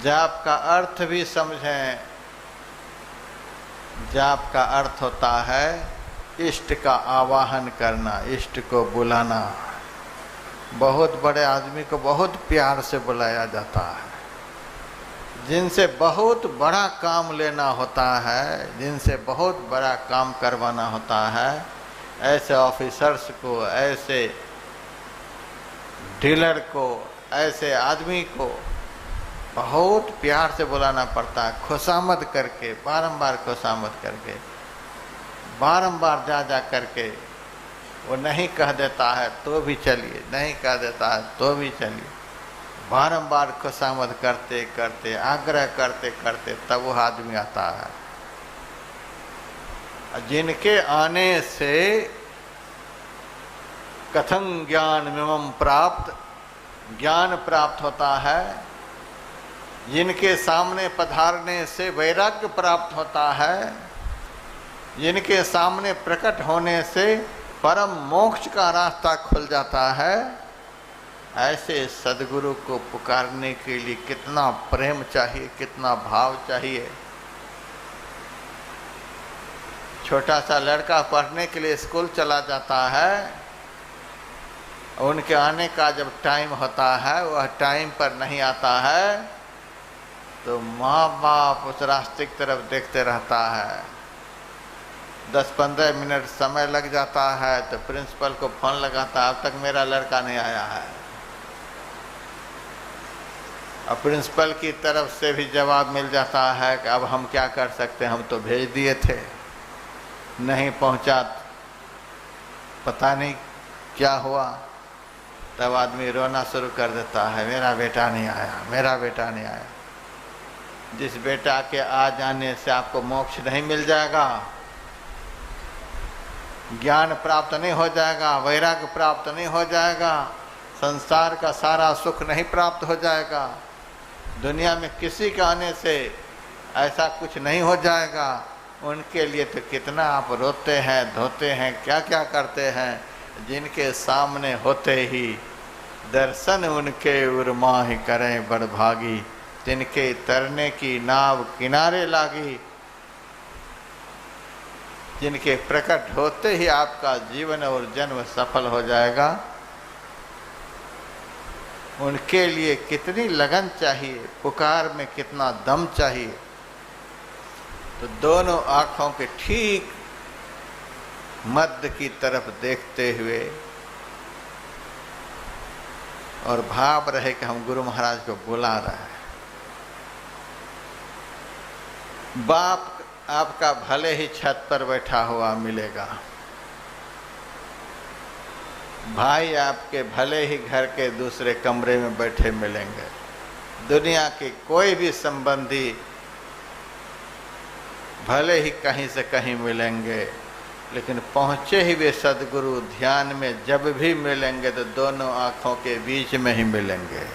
जाप का अर्थ भी समझें। जाप का अर्थ होता है इष्ट का आवाहन करना, इष्ट को बुलाना। बहुत बड़े आदमी को बहुत प्यार से बुलाया जाता है। जिनसे बहुत बड़ा काम लेना होता है, जिनसे बहुत बड़ा काम करवाना होता है, ऐसे ऑफिसर्स को, ऐसे डीलर को, ऐसे आदमी को बहुत प्यार से बुलाना पड़ता है, खुशामद करके, बारंबार खुशामद करके, बारंबार जा जा करके। वो नहीं कह देता है तो भी चलिए, नहीं कह देता है तो भी चलिए, बारंबार खुशामद करते करते, आग्रह करते करते तब वो आदमी आता है। जिनके आने से कथं ज्ञानमिमं प्राप्त, ज्ञान प्राप्त होता है, जिनके सामने पधारने से वैराग्य प्राप्त होता है, जिनके सामने प्रकट होने से परम मोक्ष का रास्ता खुल जाता है, ऐसे सद्गुरु को पुकारने के लिए कितना प्रेम चाहिए, कितना भाव चाहिए। छोटा सा लड़का पढ़ने के लिए स्कूल चला जाता है, उनके आने का जब टाइम होता है, वह टाइम पर नहीं आता है, तो माँ बाप उस रास्ते की तरफ देखते रहता है। 10-15 मिनट समय लग जाता है तो प्रिंसिपल को फोन लगाता है, अब तक मेरा लड़का नहीं आया है। और प्रिंसिपल की तरफ से भी जवाब मिल जाता है कि अब हम क्या कर सकते हैं, हम तो भेज दिए थे, नहीं पहुंचा, पता नहीं क्या हुआ। तब आदमी रोना शुरू कर देता है, मेरा बेटा नहीं आया, मेरा बेटा नहीं आया। जिस बेटा के आ जाने से आपको मोक्ष नहीं मिल जाएगा, ज्ञान प्राप्त नहीं हो जाएगा, वैराग्य प्राप्त नहीं हो जाएगा, संसार का सारा सुख नहीं प्राप्त हो जाएगा, दुनिया में किसी के आने से ऐसा कुछ नहीं हो जाएगा, उनके लिए तो कितना आप रोते हैं, धोते हैं, क्या क्या करते हैं। जिनके सामने होते ही दर्शन उनके उर्मा ही करें बड़भागी, तिनके तरने की नाव किनारे लागी। जिनके प्रकट होते ही आपका जीवन और जन्म सफल हो जाएगा, उनके लिए कितनी लगन चाहिए, पुकार में कितना दम चाहिए। तो दोनों आँखों के ठीक मध्य की तरफ देखते हुए और भाव रहे कि हम गुरु महाराज को बुला रहे हैं। बाप आपका भले ही छत पर बैठा हुआ मिलेगा, भाई आपके भले ही घर के दूसरे कमरे में बैठे मिलेंगे, दुनिया के कोई भी संबंधी भले ही कहीं से कहीं मिलेंगे, लेकिन पहुँचे ही वे सद्गुरु ध्यान में जब भी मिलेंगे तो दोनों आँखों के बीच में ही मिलेंगे।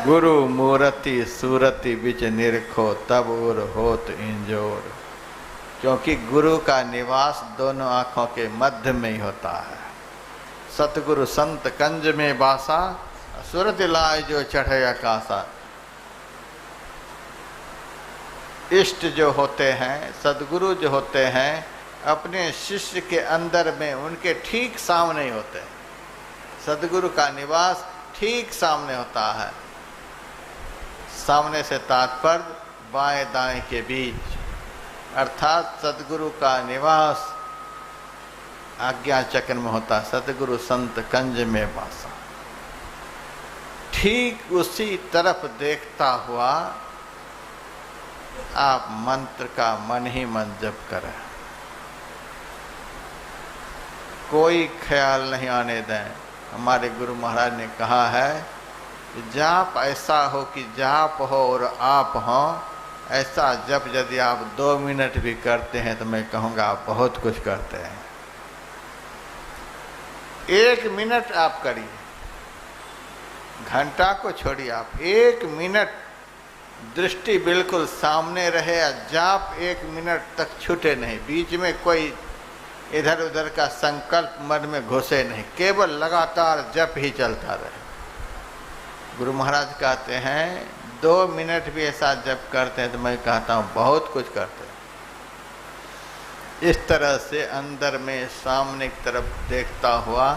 गुरु मूर्ति सूरति बिच निरखो तब उर होत इंजोर। क्योंकि गुरु का निवास दोनों आँखों के मध्य में ही होता है। सतगुरु संत कंज में बासा, सुरति लाय जो चढ़े आकाशा। इष्ट जो होते हैं, सदगुरु जो होते हैं, अपने शिष्य के अंदर में उनके ठीक सामने ही होते हैं। सदगुरु का निवास ठीक सामने होता है। सामने से तात्पर्य बाएं दाएं के बीच, अर्थात सदगुरु का निवास आज्ञा चक्र में होता। सदगुरु संत कंज में बासा, ठीक उसी तरफ देखता हुआ आप मंत्र का मन ही मन जप करें, कोई ख्याल नहीं आने दें। हमारे गुरु महाराज ने कहा है कि जाप ऐसा हो कि जाप हो और आप हो। ऐसा जप यदि आप 2 मिनट भी करते हैं तो मैं कहूँगा आप बहुत कुछ करते हैं। 1 मिनट आप करिए, घंटा को छोड़िए, आप 1 मिनट दृष्टि बिल्कुल सामने रहे, जाप 1 मिनट तक छूटे नहीं, बीच में कोई इधर उधर का संकल्प मन में घुसे नहीं, केवल लगातार जप ही चलता रहे। गुरु महाराज कहते हैं 2 मिनट भी ऐसा जप करते हैं तो मैं कहता हूँ बहुत कुछ करते हैं। इस तरह से अंदर में सामने की तरफ देखता हुआ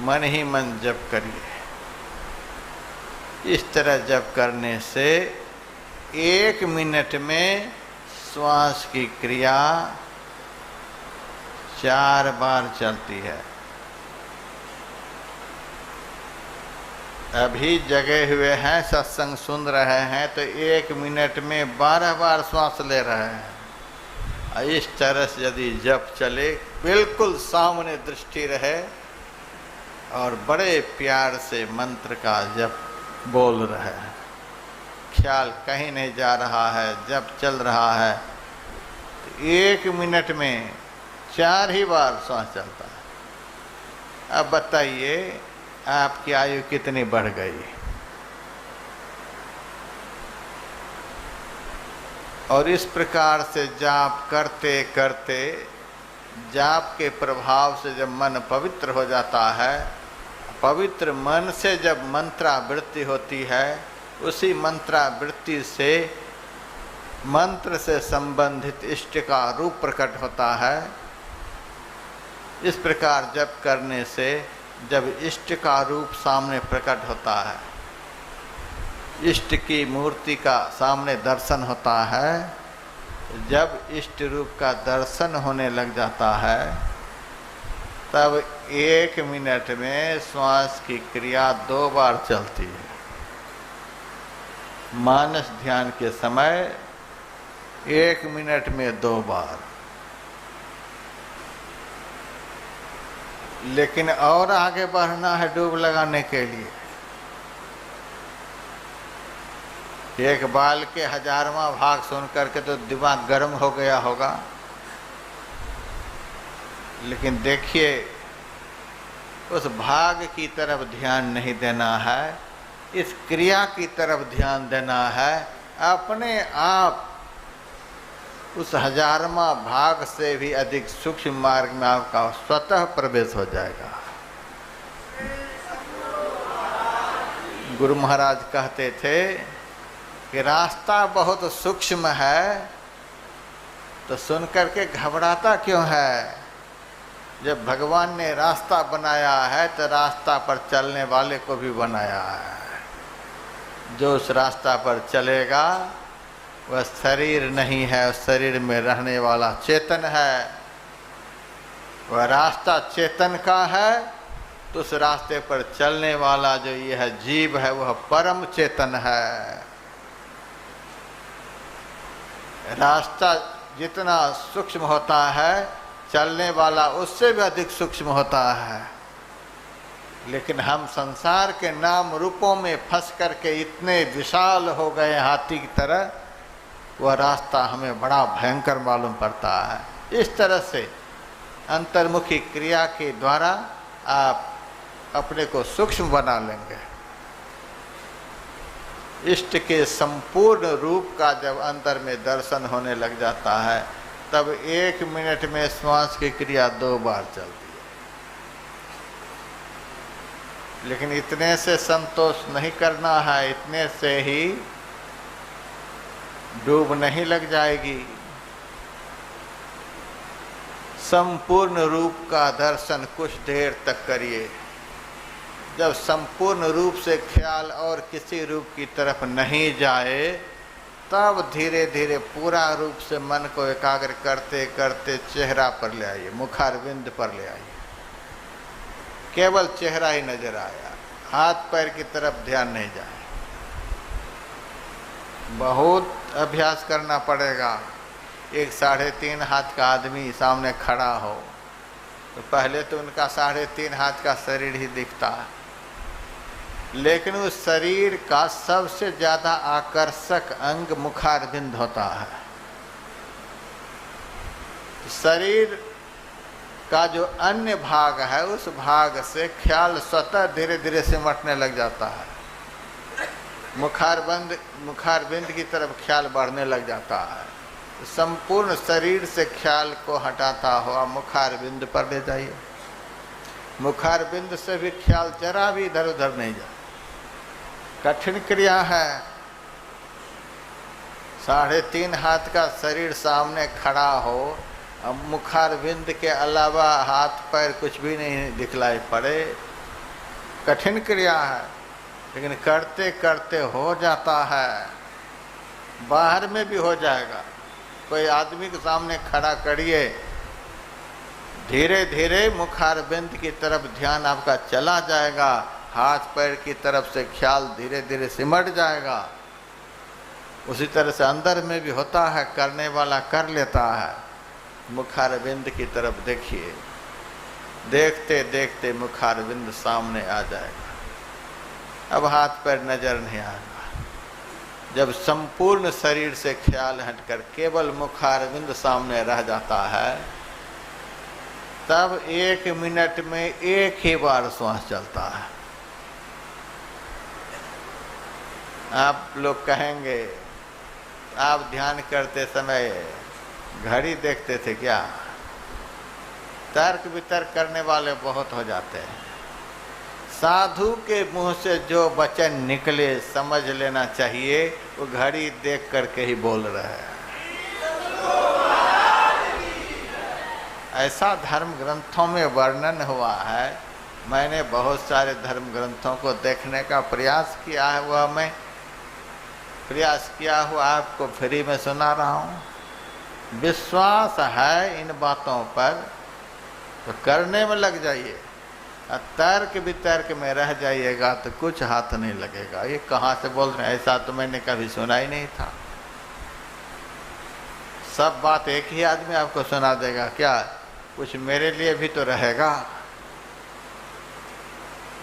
मन ही मन जप करिए। इस तरह जप करने से 1 मिनट में श्वास की क्रिया 4 बार चलती है। अभी जगे हुए हैं, सत्संग सुन रहे हैं तो 1 मिनट में 12 बार श्वास ले रहे हैं। इस तरह से यदि जप चले, बिल्कुल सामने दृष्टि रहे और बड़े प्यार से मंत्र का जप बोल रहे हैं, ख्याल कहीं नहीं जा रहा है, जप चल रहा है, तो 1 मिनट में 4 ही बार श्वास चलता है। अब बताइए आपकी आयु कितनी बढ़ गई। और इस प्रकार से जाप करते करते, जाप के प्रभाव से जब मन पवित्र हो जाता है, पवित्र मन से जब मंत्रावृत्ति होती है, उसी मंत्रावृत्ति से मंत्र से संबंधित इष्ट का रूप प्रकट होता है। इस प्रकार जप करने से जब इष्ट का रूप सामने प्रकट होता है, इष्ट की मूर्ति का सामने दर्शन होता है, जब इष्ट रूप का दर्शन होने लग जाता है, तब 1 मिनट में श्वास की क्रिया 2 बार चलती है। मानस ध्यान के समय 1 मिनट में 2 बार। लेकिन और आगे बढ़ना है डूब लगाने के लिए। एक बाल के 1000वां भाग सुन करके तो दिमाग गर्म हो गया होगा, लेकिन देखिए उस भाग की तरफ ध्यान नहीं देना है, इस क्रिया की तरफ ध्यान देना है। अपने आप उस 1000वां भाग से भी अधिक सूक्ष्म मार्ग में आपका स्वतः प्रवेश हो जाएगा। गुरु महाराज कहते थे कि रास्ता बहुत सूक्ष्म है, तो सुनकर के घबराता क्यों है? जब भगवान ने रास्ता बनाया है तो रास्ता पर चलने वाले को भी बनाया है। जो उस रास्ता पर चलेगा वह शरीर नहीं है, उस शरीर में रहने वाला चेतन है। वह रास्ता चेतन का है, तो उस रास्ते पर चलने वाला जो यह जीव है वह परम चेतन है। रास्ता जितना सूक्ष्म होता है, चलने वाला उससे भी अधिक सूक्ष्म होता है। लेकिन हम संसार के नाम रूपों में फंस करके इतने विशाल हो गए हाथी की तरह, वह रास्ता हमें बड़ा भयंकर मालूम पड़ता है। इस तरह से अंतर्मुखी क्रिया के द्वारा आप अपने को सूक्ष्म बना लेंगे। इष्ट के संपूर्ण रूप का जब अंदर में दर्शन होने लग जाता है, तब 1 मिनट में श्वास की क्रिया 2 बार चलती है। लेकिन इतने से संतोष नहीं करना है, इतने से ही डूब नहीं लग जाएगी। संपूर्ण रूप का दर्शन कुछ देर तक करिए। जब संपूर्ण रूप से ख्याल और किसी रूप की तरफ नहीं जाए, तब धीरे धीरे पूरा रूप से मन को एकाग्र करते करते चेहरा पर ले आइए, मुखारविंद पर ले आइए। केवल चेहरा ही नजर आया, हाथ पैर की तरफ ध्यान नहीं जाए। बहुत अभ्यास करना पड़ेगा। एक 3.5 हाथ का आदमी सामने खड़ा हो तो पहले तो उनका 3.5 हाथ का शरीर ही दिखता है, लेकिन उस शरीर का सबसे ज़्यादा आकर्षक अंग मुखारविंद होता है। शरीर का जो अन्य भाग है, उस भाग से ख्याल स्वतः धीरे धीरे सिमटने लग जाता है। मुखारविंद की तरफ ख्याल बढ़ने लग जाता है। संपूर्ण शरीर से ख्याल को हटाता हुआ मुखारविंद पर ले जाइए। मुखारविंद से भी ख्याल जरा भी इधर उधर नहीं जाए। कठिन क्रिया है। 3.5 हाथ का शरीर सामने खड़ा हो, अब मुखारविंद के अलावा हाथ पैर कुछ भी नहीं दिखलाई पड़े, कठिन क्रिया है, लेकिन करते करते हो जाता है। बाहर में भी हो जाएगा। कोई आदमी के सामने खड़ा करिए, धीरे धीरे मुखारविंद की तरफ ध्यान आपका चला जाएगा, हाथ पैर की तरफ से ख्याल धीरे धीरे सिमट जाएगा। उसी तरह से अंदर में भी होता है, करने वाला कर लेता है। मुखारविंद की तरफ देखिए, देखते देखते मुखारविंद सामने आ जाएगा। अब हाथ पैर नजर नहीं आएगा। जब संपूर्ण शरीर से ख्याल हटकर केवल मुखारविंद सामने रह जाता है, तब 1 मिनट में एक ही बार श्वास चलता है। आप लोग कहेंगे आप ध्यान करते समय घड़ी देखते थे क्या? तर्क वितर्क करने वाले बहुत हो जाते हैं। साधु के मुंह से जो वचन निकले समझ लेना चाहिए वो घड़ी देख करके ही बोल रहे हैं। ऐसा धर्म ग्रंथों में वर्णन हुआ है। मैंने बहुत सारे धर्म ग्रंथों को देखने का प्रयास किया है, वह मैं प्रयास किया हुआ आपको फ्री में सुना रहा हूँ। विश्वास है इन बातों पर तो करने में लग जाइए, तर्क वितर्क में रह जाइएगा तो कुछ हाथ नहीं लगेगा। ये कहाँ से बोल रहे हैं? ऐसा तो मैंने कभी सुना ही नहीं था। सब बात एक ही आदमी आपको सुना देगा क्या? कुछ मेरे लिए भी तो रहेगा।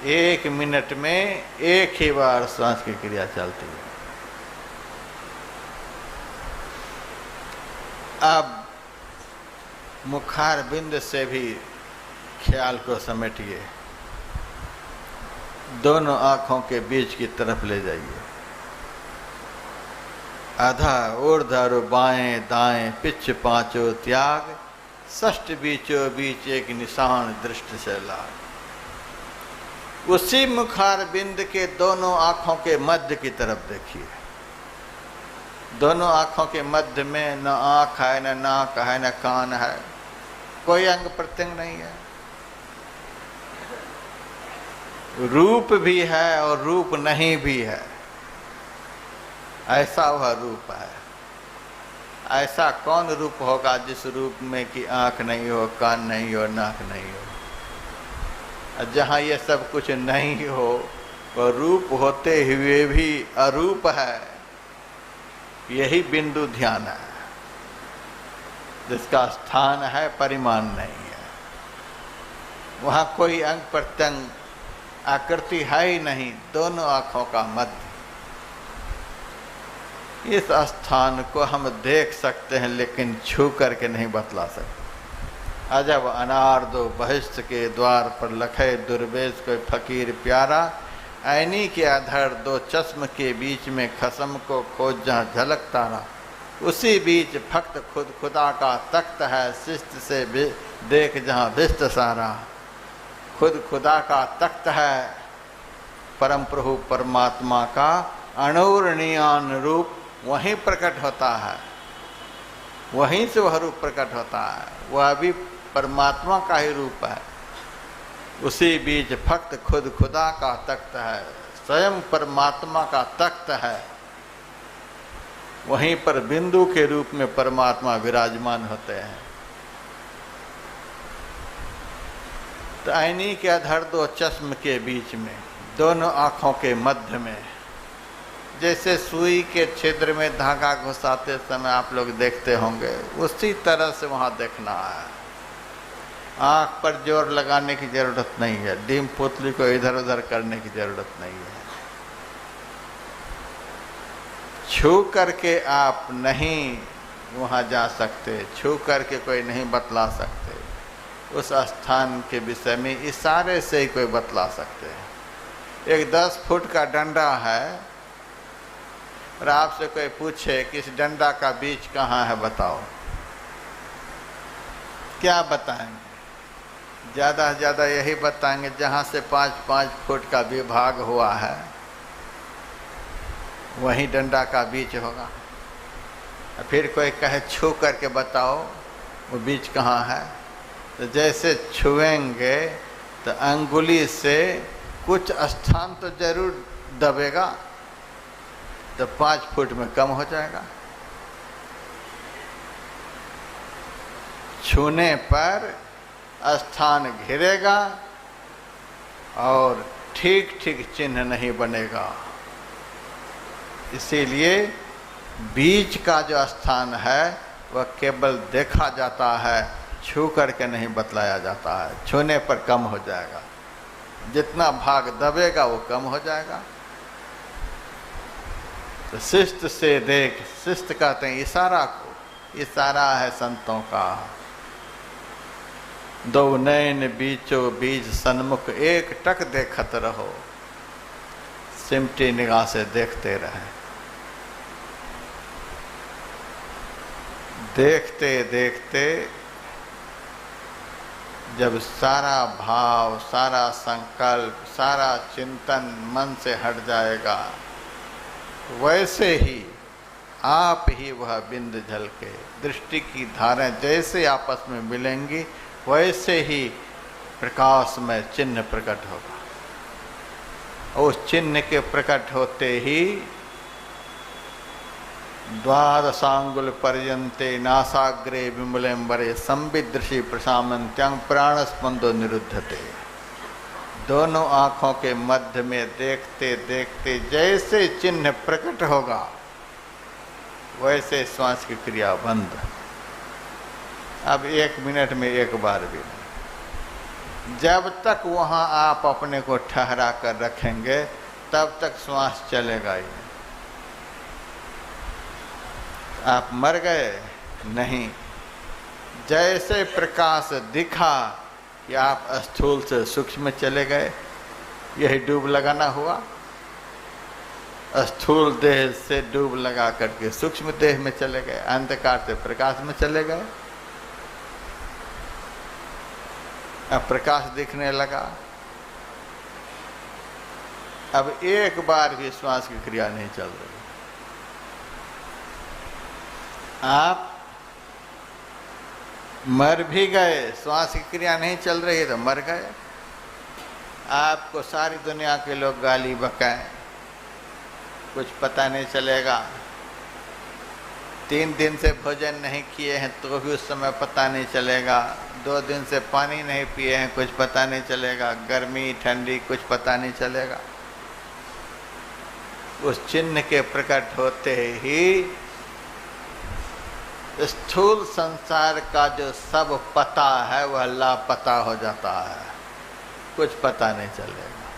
1 मिनट में एक ही बार श्वास की क्रिया चलती है। अब मुखारविंद से भी ख्याल को समेटिए, दोनों आंखों के बीच की तरफ ले जाइए। आधा ऊर्ध्व बाएं दाएं पिछ पांचों त्याग, षष्ठ बीचों बीच एक निशान दृष्टि से लाग। उसी मुखारविंद के दोनों आंखों के मध्य की तरफ देखिए। दोनों आंखों के मध्य में न आंख है, न नाक है, न कान है, कोई अंग प्रत्यंग नहीं है। रूप भी है और रूप नहीं भी है, ऐसा वह रूप है। ऐसा कौन रूप होगा जिस रूप में कि आंख नहीं हो, कान नहीं हो, नाक नहीं हो। जहाँ ये सब कुछ नहीं हो वह रूप होते हुए भी अरूप है। यही बिंदु ध्यान है, जिसका स्थान है परिमाण नहीं है। वहाँ कोई अंग प्रत्यंग आकृति है ही नहीं, दोनों आंखों का मध्य। इस स्थान को हम देख सकते हैं लेकिन छू करके नहीं बतला सकते। अजब अनार दो बहिष्ठ के द्वार पर लखे दुर्वेश कोई फकीर प्यारा, ऐनी के अधर 2 चश्म के बीच में खसम को खोज जहाँ झलक तारा। उसी बीच फक्त खुद खुदा का तख्त है, शिष्ट से देख जहाँ भिष्ट सारा। खुद खुदा का तख्त है, परम प्रभु परमात्मा का अणुर्णीयान रूप वहीं प्रकट होता है, वहीं से वह रूप प्रकट होता है। वह भी परमात्मा का ही रूप है। उसी बीच फक्त खुद खुदा का तख्त है, स्वयं परमात्मा का तख्त है। वहीं पर बिंदु के रूप में परमात्मा विराजमान होते हैं। तो ऐनी के अधर 2 चश्म के बीच में, दोनों आंखों के मध्य में, जैसे सुई के छिद्र में धागा घुसाते समय आप लोग देखते होंगे, उसी तरह से वहां देखना है। आंख पर जोर लगाने की जरूरत नहीं है, डीम पुतली को इधर उधर करने की जरूरत नहीं है। छू करके आप नहीं वहां जा सकते, छू करके कोई नहीं बतला सकते। उस स्थान के विषय में इशारे से ही कोई बतला सकते हैं। एक 10 फुट का डंडा है और आपसे कोई पूछे कि इस डंडा का बीच कहाँ है बताओ, क्या बताएंगे? ज़्यादा से ज़्यादा यही बताएंगे जहाँ से 5-5 फुट का विभाग हुआ है वहीं डंडा का बीज होगा। फिर कोई कहे छू करके बताओ वो बीज कहाँ है, तो जैसे छुएंगे तो अंगुली से कुछ स्थान तो जरूर दबेगा, तो 5 फुट में कम हो जाएगा। छूने पर स्थान घिरेगा और ठीक ठीक चिन्ह नहीं बनेगा। इसीलिए बीज का जो स्थान है वह केवल देखा जाता है, छू करके नहीं बतलाया जाता है। छूने पर कम हो जाएगा, जितना भाग दबेगा वो कम हो जाएगा। तो शिस्त से देख, शिस्त कहते हैं इशारा को, इशारा है संतों का। दो नैन बीचो बीज सन्मुख, एक टक देखत रहो, सिमटी निगाह से देखते रहे। देखते देखते जब सारा भाव, सारा संकल्प, सारा चिंतन मन से हट जाएगा, वैसे ही आप ही वह बिंद झलके। दृष्टि की धारें जैसे आपस में मिलेंगी वैसे ही प्रकाश में चिन्ह प्रकट होगा। उस चिन्ह के प्रकट होते ही द्वादशांगुल पर्यन्ते नासाग्रे विमलेम्बरे संविदृशि प्रशामन्त्यं प्राणस्पंदो निरुद्धते। दोनों आँखों के मध्य में देखते देखते जैसे चिन्ह प्रकट होगा वैसे श्वास की क्रिया बंद। अब 1 मिनट में एक बार भी नहीं। जब तक वहाँ आप अपने को ठहरा कर रखेंगे तब तक श्वास चलेगा ही नहीं। आप मर गए? नहीं। जैसे प्रकाश दिखा कि आप स्थूल से सूक्ष्म चले गए, यही डूब लगाना हुआ। स्थूल देह से डूब लगा करके सूक्ष्म देह में चले गए, अंधकार से प्रकाश में चले गए। अब प्रकाश दिखने लगा। अब एक बार भी श्वास की क्रिया नहीं चल रही। आप मर भी गए, श्वास की क्रिया नहीं चल रही है तो मर गए। आपको सारी दुनिया के लोग गाली बकाएं, कुछ पता नहीं चलेगा। 3 दिन से भोजन नहीं किए हैं तो भी उस समय पता नहीं चलेगा। 2 दिन से पानी नहीं पिए हैं, कुछ पता नहीं चलेगा। गर्मी ठंडी कुछ पता नहीं चलेगा। उस चिन्ह के प्रकट होते ही स्थूल संसार का जो सब पता है वह लापता हो जाता है, कुछ पता नहीं चलेगा।